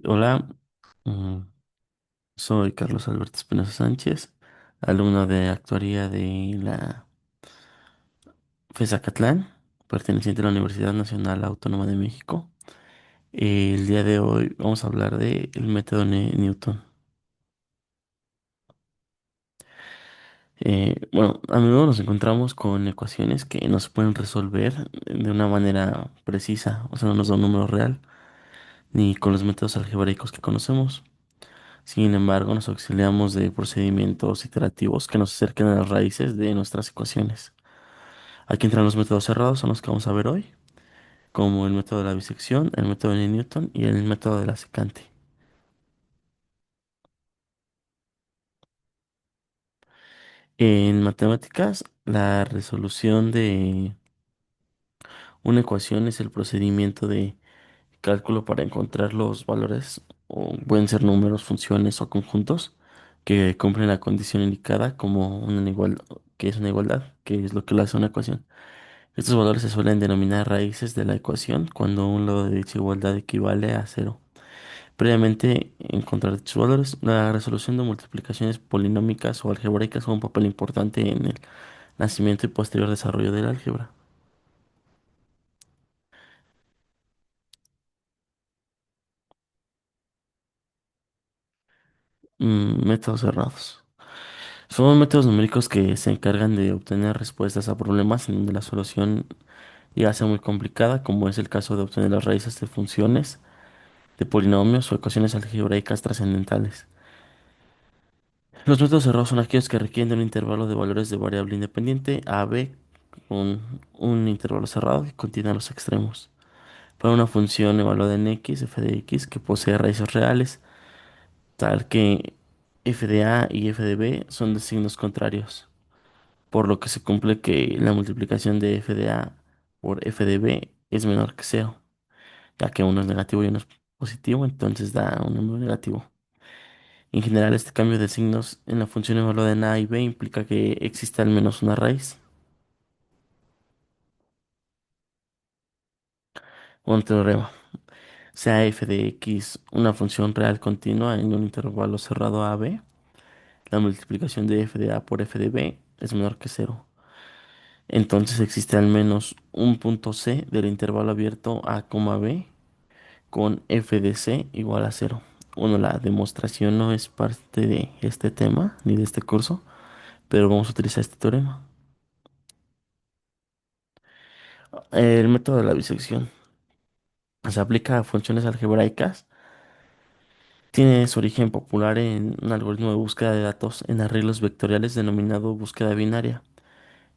Hola, mm, soy Carlos Alberto Espinosa Sánchez, alumno de actuaría de la FES Acatlán, perteneciente a la Universidad Nacional Autónoma de México. El día de hoy vamos a hablar del método Newton. Bueno, a menudo nos encontramos con ecuaciones que no se pueden resolver de una manera precisa, o sea, no nos da un número real, ni con los métodos algebraicos que conocemos. Sin embargo, nos auxiliamos de procedimientos iterativos que nos acerquen a las raíces de nuestras ecuaciones. Aquí entran los métodos cerrados, son los que vamos a ver hoy, como el método de la bisección, el método de Newton y el método de la secante. En matemáticas, la resolución de una ecuación es el procedimiento de cálculo para encontrar los valores, o pueden ser números, funciones o conjuntos, que cumplen la condición indicada como una igualdad, que es una igualdad, que es lo que lo hace una ecuación. Estos valores se suelen denominar raíces de la ecuación cuando un lado de dicha igualdad equivale a cero. Previamente, encontrar dichos valores, la resolución de multiplicaciones polinómicas o algebraicas juega un papel importante en el nacimiento y posterior desarrollo del álgebra. Métodos cerrados. Son métodos numéricos que se encargan de obtener respuestas a problemas en donde la solución llega a ser muy complicada, como es el caso de obtener las raíces de funciones, de polinomios o ecuaciones algebraicas trascendentales. Los métodos cerrados son aquellos que requieren de un intervalo de valores de variable independiente a b con un intervalo cerrado que contiene los extremos. Para una función evaluada en x, f de x, que posee raíces reales, tal que f de a y f de b son de signos contrarios, por lo que se cumple que la multiplicación de f de a por f de b es menor que cero, ya que uno es negativo y uno es positivo, entonces da un número negativo. En general, este cambio de signos en la función evaluada en a y b implica que existe al menos una raíz. Un teorema. Sea f de x una función real continua en un intervalo cerrado a b, la multiplicación de f de a por f de b es menor que cero. Entonces existe al menos un punto c del intervalo abierto a, b con f de c igual a cero. Bueno, la demostración no es parte de este tema ni de este curso, pero vamos a utilizar este teorema. El método de la bisección se aplica a funciones algebraicas. Tiene su origen popular en un algoritmo de búsqueda de datos en arreglos vectoriales denominado búsqueda binaria.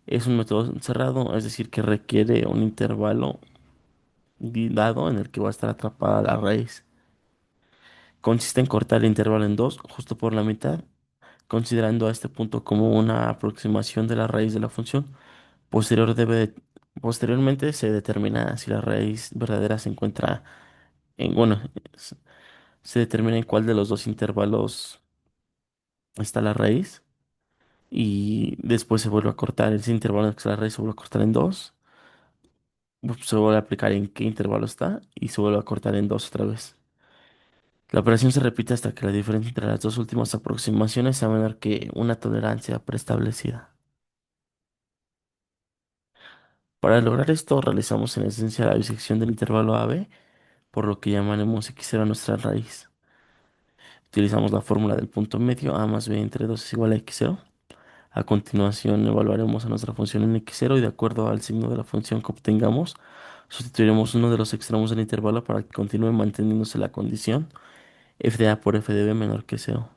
Es un método cerrado, es decir, que requiere un intervalo dado en el que va a estar atrapada la raíz. Consiste en cortar el intervalo en dos, justo por la mitad, considerando a este punto como una aproximación de la raíz de la función. Posteriormente se determina si la raíz verdadera se encuentra en, bueno, s- se determina en cuál de los dos intervalos está la raíz y después se vuelve a cortar. Ese intervalo en el que está la raíz se vuelve a cortar en dos, se vuelve a aplicar en qué intervalo está y se vuelve a cortar en dos otra vez. La operación se repite hasta que la diferencia entre las dos últimas aproximaciones sea menor que una tolerancia preestablecida. Para lograr esto, realizamos en esencia la bisección del intervalo AB, por lo que llamaremos x0 a nuestra raíz. Utilizamos la fórmula del punto medio, a más b entre 2 es igual a x0. A continuación, evaluaremos a nuestra función en x0 y de acuerdo al signo de la función que obtengamos, sustituiremos uno de los extremos del intervalo para que continúe manteniéndose la condición f de a por f de b menor que cero.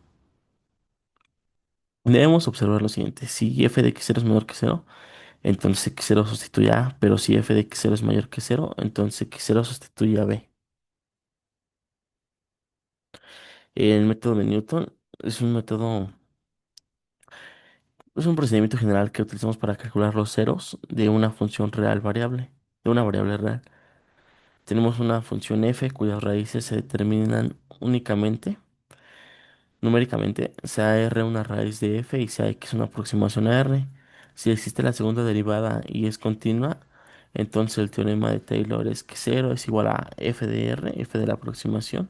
Debemos observar lo siguiente: si f de x0 es menor que cero, entonces x0 sustituye a A, pero si f de x0 es mayor que cero, entonces x0 sustituye a b. El método de Newton es un método, es un procedimiento general que utilizamos para calcular los ceros de una función real variable, de una variable real. Tenemos una función f cuyas raíces se determinan únicamente numéricamente, sea r una raíz de f y sea x una aproximación a r. Si existe la segunda derivada y es continua, entonces el teorema de Taylor es que cero es igual a f de r, f de la aproximación,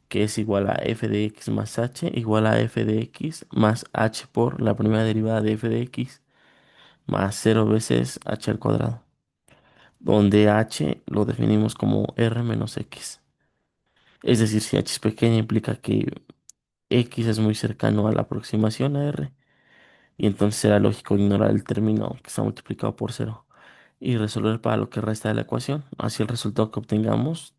que es igual a f de x más h, igual a f de x más h por la primera derivada de f de x más 0 veces h al cuadrado, donde h lo definimos como r menos x. Es decir, si h es pequeña implica que x es muy cercano a la aproximación a r, y entonces será lógico ignorar el término que está multiplicado por cero y resolver para lo que resta de la ecuación. Así el resultado que obtengamos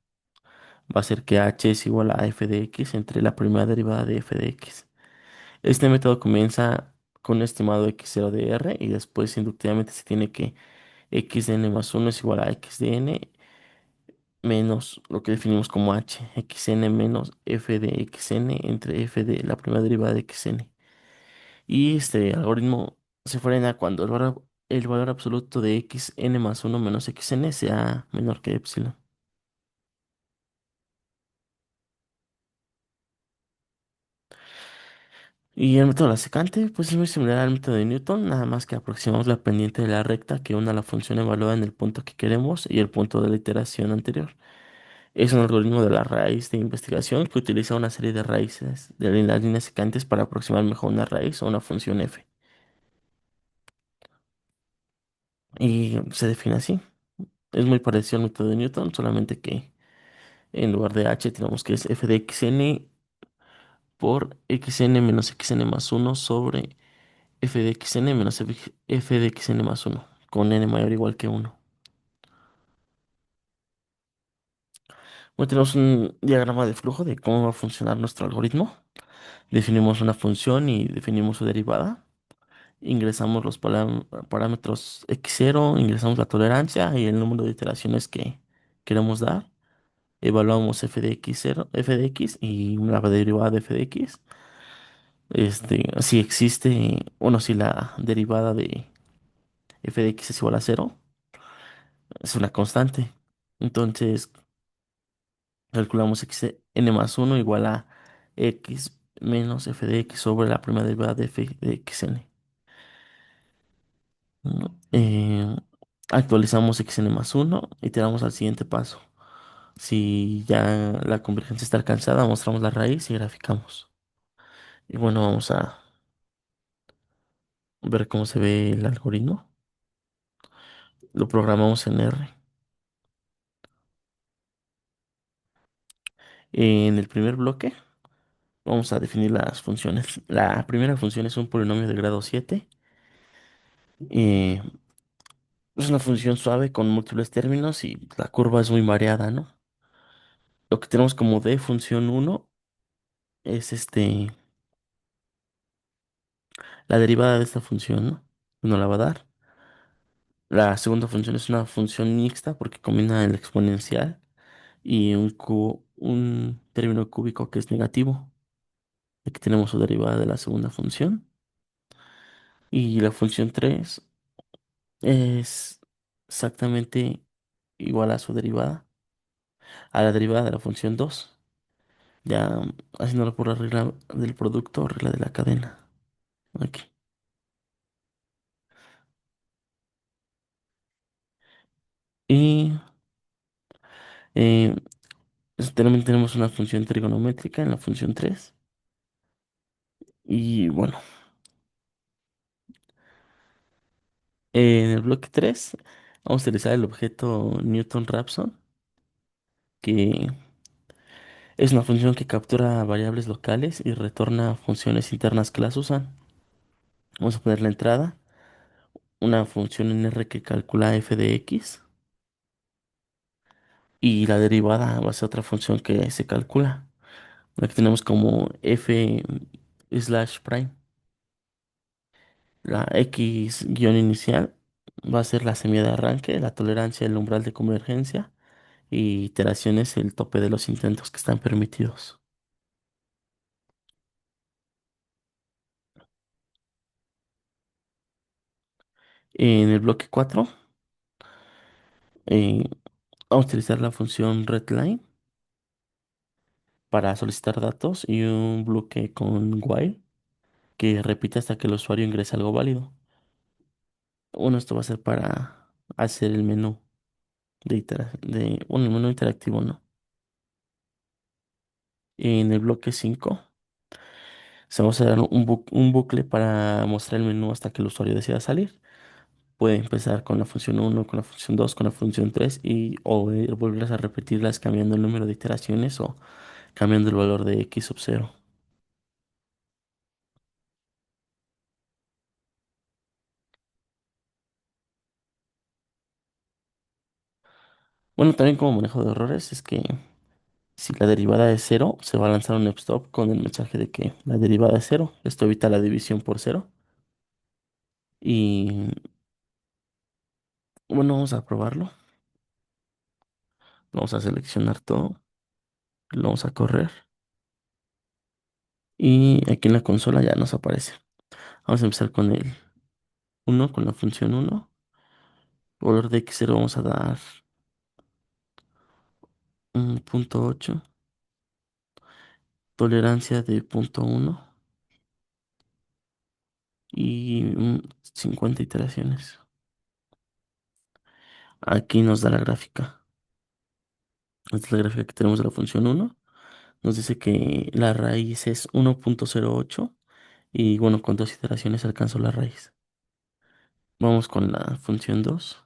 va a ser que h es igual a f de x entre la primera derivada de f de x. Este método comienza con un estimado x0 de r y después inductivamente se tiene que x de n más 1 es igual a x de n menos lo que definimos como h, xn menos f de xn entre f de la primera derivada de xn. Y este algoritmo se frena cuando el valor absoluto de xn más 1 menos xn sea menor que epsilon. Y el método de la secante, pues es muy similar al método de Newton, nada más que aproximamos la pendiente de la recta que una la función evaluada en el punto que queremos y el punto de la iteración anterior. Es un algoritmo de la raíz de investigación que utiliza una serie de raíces de las líneas secantes para aproximar mejor una raíz o una función f. Y se define así. Es muy parecido al método de Newton, solamente que en lugar de h tenemos que es f de xn por xn menos xn más 1 sobre f de xn menos f de xn más 1 con n mayor o igual que 1. Bueno, tenemos un diagrama de flujo de cómo va a funcionar nuestro algoritmo. Definimos una función y definimos su derivada. Ingresamos los parámetros x0, ingresamos la tolerancia y el número de iteraciones que queremos dar. Evaluamos f de x0, f de x y una derivada de f de x. Si existe, bueno, si la derivada de f de x es igual a cero, es una constante. Entonces, calculamos x n más uno igual a x menos f de x sobre la primera derivada de f de xn. ¿No? Actualizamos xn más uno y te damos al siguiente paso. Si ya la convergencia está alcanzada, mostramos la raíz y graficamos. Y bueno, vamos a ver cómo se ve el algoritmo. Lo programamos en R. En el primer bloque vamos a definir las funciones. La primera función es un polinomio de grado 7. eh, es una función suave con múltiples términos y la curva es muy variada, ¿no? Lo que tenemos como d función uno es la derivada de esta función, ¿no? Nos la va a dar. La segunda función es una función mixta porque combina el exponencial y un término cúbico que es negativo. Aquí tenemos su derivada de la segunda función. Y la función 3 es exactamente igual a su derivada, a la derivada de la función 2. Ya haciéndolo por la regla del producto o regla de la cadena. Aquí. Y eh, también tenemos una función trigonométrica en la función 3. Y bueno, en el bloque 3 vamos a utilizar el objeto Newton-Raphson, que es una función que captura variables locales y retorna funciones internas que las usan. Vamos a poner la entrada, una función en R que calcula f de x, y la derivada va a ser otra función que se calcula. La que tenemos como f slash prime. La x guión inicial va a ser la semilla de arranque, la tolerancia, el umbral de convergencia y iteraciones, el tope de los intentos que están permitidos. En el bloque 4 eh, vamos a utilizar la función readline para solicitar datos y un bloque con while que repite hasta que el usuario ingrese algo válido. Bueno, esto va a ser para hacer el menú bueno, el menú interactivo, ¿no? En el bloque 5 se vamos a dar un bucle para mostrar el menú hasta que el usuario decida salir. Puede empezar con la función uno, con la función 2, con la función 3 y o volverlas a repetirlas cambiando el número de iteraciones o cambiando el valor de x sub 0. Bueno, también como manejo de errores es que si la derivada es cero, se va a lanzar un stop con el mensaje de que la derivada es cero. Esto evita la división por cero. Y bueno, vamos a probarlo. Vamos a seleccionar todo. Lo vamos a correr. Y aquí en la consola ya nos aparece. Vamos a empezar con el uno, con la función uno. Valor de x0 vamos a dar un punto 8. Tolerancia de punto uno y 50 iteraciones. Aquí nos da la gráfica. Esta es la gráfica que tenemos de la función uno. Nos dice que la raíz es 1.08 y bueno, con dos iteraciones alcanzó la raíz. Vamos con la función 2.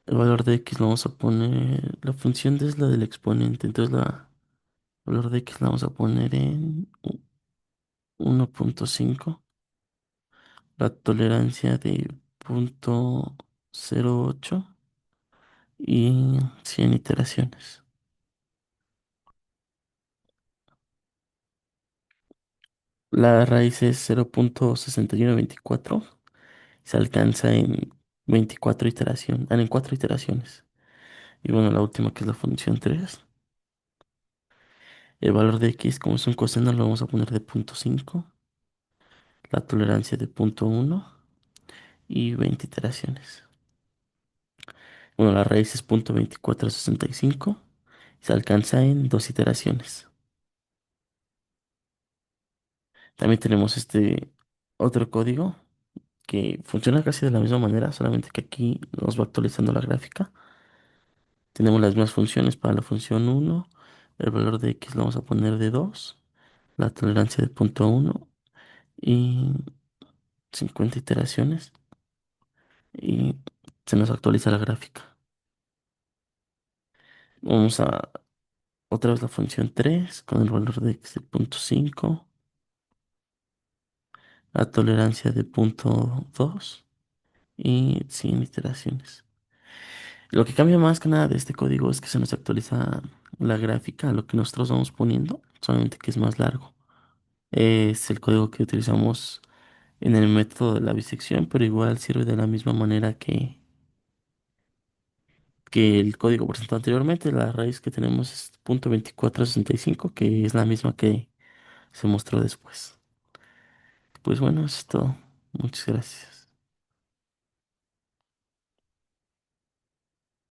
El valor de x lo vamos a poner, la función D es la del exponente, entonces el valor de x la vamos a poner en 1.5. La tolerancia de 0.08 y 100 iteraciones. La raíz es 0.6124. Se alcanza en 24 iteraciones, en 4 iteraciones. Y bueno, la última que es la función 3. El valor de x, como es un coseno, lo vamos a poner de 0.5. La tolerancia de 0.1 y 20 iteraciones. Bueno, la raíz es 0.2465. Se alcanza en 2 iteraciones. También tenemos este otro código que funciona casi de la misma manera, solamente que aquí nos va actualizando la gráfica. Tenemos las mismas funciones para la función uno. El valor de x lo vamos a poner de 2. La tolerancia de punto uno y 50 iteraciones. Y se nos actualiza la gráfica. Vamos a otra vez la función 3 con el valor de x de punto 5. La tolerancia de punto 2 y 100 iteraciones. Lo que cambia más que nada de este código es que se nos actualiza la gráfica a lo que nosotros vamos poniendo, solamente que es más largo. Es el código que utilizamos en el método de la bisección, pero igual sirve de la misma manera que el código presentado anteriormente. La raíz que tenemos es 0.2465, que es la misma que se mostró después. Pues bueno, eso es todo. Muchas gracias.